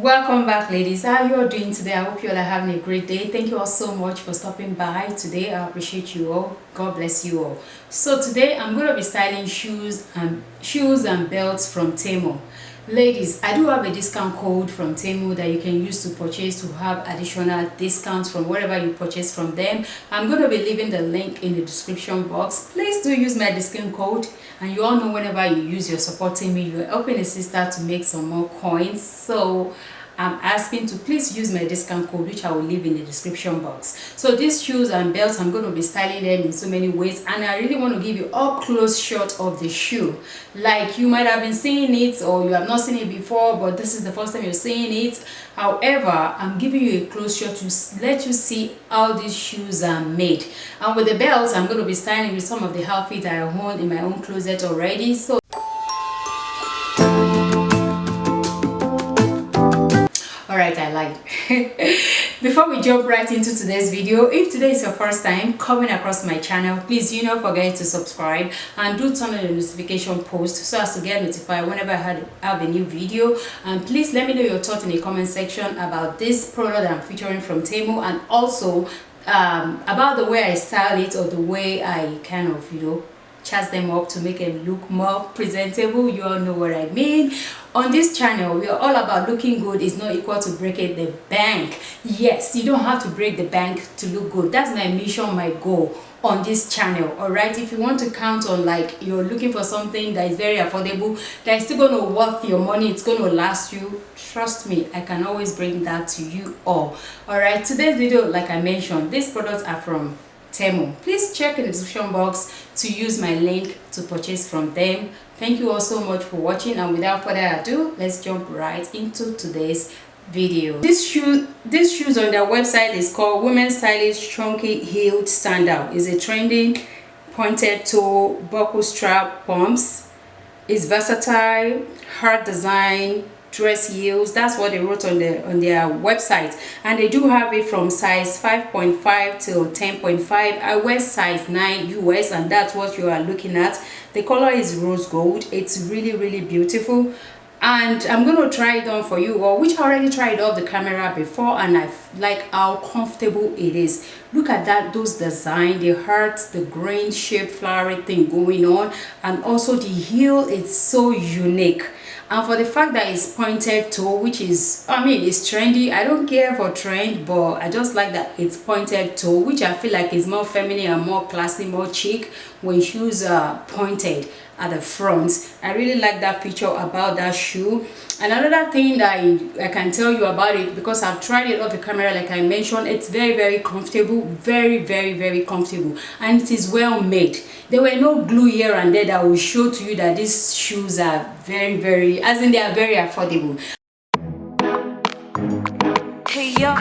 Welcome back, ladies. How you all doing today? I hope you all are having a great day. Thank you all so much for stopping by today. I appreciate you all. God bless you all. So today I'm going to be styling shoes and belts from Temu. Ladies, I do have a discount code from Temu that you can use to purchase to have additional discounts from whatever you purchase from them. I'm going to be leaving the link in the description box. Please do use my discount code, and you all know whenever you use, you're supporting me, you're helping a sister to make some more coins. So I'm asking to please use my discount code, which I will leave in the description box. So these shoes and belts, I'm going to be styling them in so many ways, and I really want to give you up close shot of the shoe. Like, you might have been seeing it or you have not seen it before, but this is the first time you're seeing it. However, I'm giving you a close shot to let you see how these shoes are made. And with the belts, I'm going to be styling with some of the outfits I own in my own closet already. So alright, I lied. Before we jump right into today's video, if today is your first time coming across my channel, please do not forget to subscribe and do turn on the notification post so as to get notified whenever I have a new video. And please let me know your thoughts in the comment section about this product I'm featuring from Temu, and also about the way I style it, or the way I kind of, charge them up to make them look more presentable. You all know what I mean. On this channel, we are all about looking good is not equal to breaking the bank. Yes, you don't have to break the bank to look good. That's my mission, my goal on this channel. All right, if you want to count on, like, you're looking for something that is very affordable, that is still going to worth your money, it's going to last you, trust me, I can always bring that to you all. All right, today's video, like I mentioned, these products are from Temu. Please check in the description box to use my link to purchase from them. Thank you all so much for watching, and without further ado, let's jump right into today's video. This shoes on their website is called Women's Stylish Chunky Heeled Sandal. It's a trending pointed toe buckle strap pumps. It's versatile, hard design, dress heels. That's what they wrote on their website, and they do have it from size 5.5 till 10.5. I wear size 9 US, and that's what you are looking at. The color is rose gold. It's really beautiful, and I'm going to try it on for you all, which I already tried off the camera before, and I like how comfortable it is. Look at that, those design, the hearts, the grain shaped flowery thing going on, and also the heel. It's so unique. And for the fact that it's pointed toe, which is, it's trendy. I don't care for trend, but I just like that it's pointed toe, which I feel like is more feminine and more classy, more chic when shoes are pointed at the front. I really like that feature about that shoe. And another thing that I can tell you about it, because I've tried it off the camera, like I mentioned, it's very comfortable, very comfortable, and it is well made. There were no glue here and there that will show to you that these shoes are very, as in they are very affordable. Hey, yo,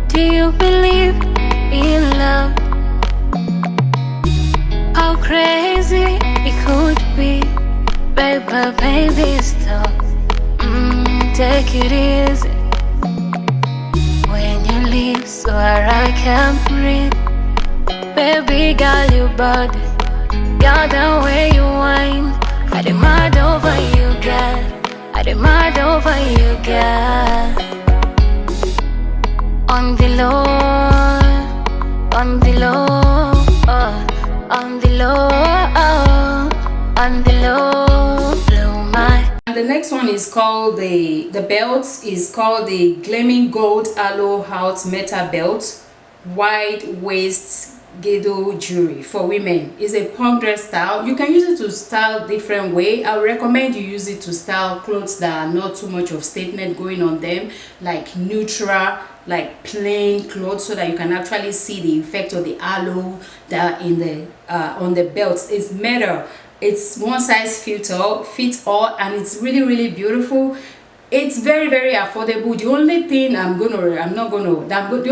do you believe in love? How crazy it could be, baby, stop. Take it easy when you leave, so I can't breathe. Baby girl, you body, girl, the way you whine, I demand over you, girl. I demand over you, girl. On the low, on the low, on the low, on the low, blow my. And the next one is called the belt is called the Gleaming Gold Aloe House Meta Belt, wide waist Gedo jewelry for women. Is a punk dress style. You can use it to style different way. I would recommend you use it to style clothes that are not too much of statement going on them, like neutral, like plain clothes, so that you can actually see the effect of the aloe that in the on the belts. It's metal. It's one size fits all, and it's really beautiful. It's very affordable. The only thing the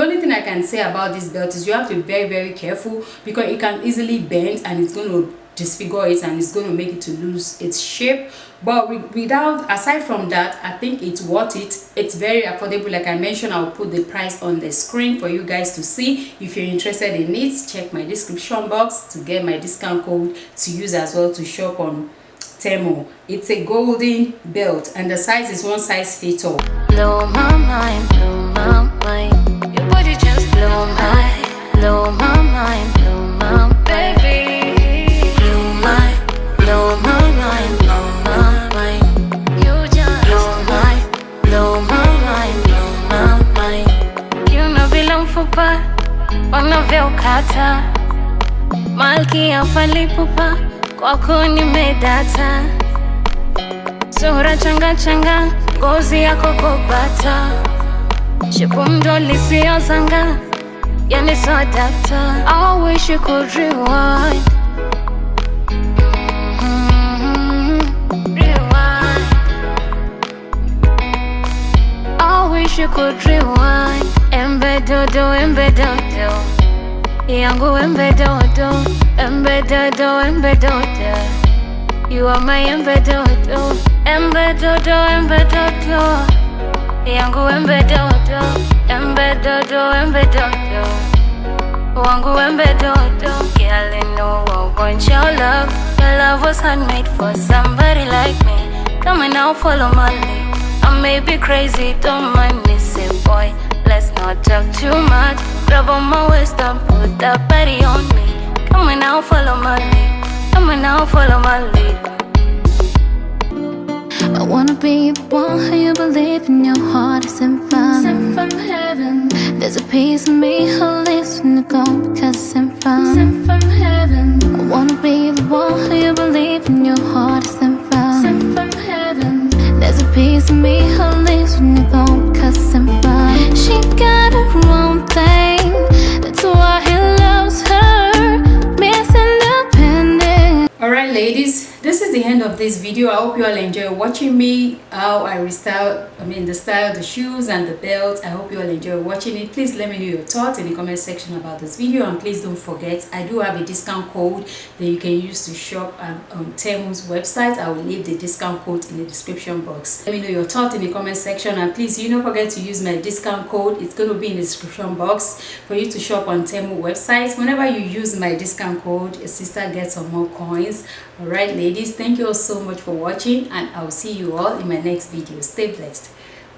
only thing I can say about this belt is you have to be very careful, because it can easily bend and it's going to disfigure it and it's going to make it to lose its shape. But without, aside from that, I think it's worth it. It's very affordable. Like I mentioned, I'll put the price on the screen for you guys to see. If you're interested in it, check my description box to get my discount code to use as well to shop on Temu. It's a golden belt and the size is one size fits all. Blow my mind, blow my mind. Your body just blow my mind, blow my baby. Blow my mind, blow my mind. You just blow my mind, blow my mind. You know belong for pa, unavyokata. Malkia falipupa, kwako nimedata. Sura changa changa, ngozi yako kobata. Shepu mdoli siyo zanga, yani so adapter. I wish you could rewind. Rewind. I wish you could rewind. Embedodo, embedodo. Yangu embedodo, embedodo, embedodo. You are my embedodo, embedodo, embedodo. Yangu embedodo, embedodo, embedodo. Wangu embedodo. Girl, you know I want your love. Your love was handmade for somebody like me. Come on now, follow my lead. I may be crazy, don't mind me, say boy. Let's not talk too much. Grab on my waist and put that body on me. Come on now, follow my lead. Come on now, follow my lead. I wanna be the one who you believe in your heart is sent from heaven. There's a piece of me who lives when you're gone because it's sent from heaven. I wanna be the one who you believe in your heart is sent from heaven. There's a piece of me who lives when you're gone because it's sent from. She got her own thing, that's why he loves her. Miss Independent. Alright ladies, this is the end of this video. I hope you all enjoy watching me, how I restyle, the style, the shoes and the belts. I hope you all enjoy watching it. Please let me know your thoughts in the comment section about this video, and please don't forget, I do have a discount code that you can use to shop on Temu's website. I will leave the discount code in the description box. Let me know your thoughts in the comment section, and please don't forget to use my discount code. It's going to be in the description box for you to shop on Temu website. Whenever you use my discount code, your sister gets some more coins. Alright ladies, thank you all so much for watching, and I'll see you all in my next video. Stay blessed.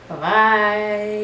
Bye bye.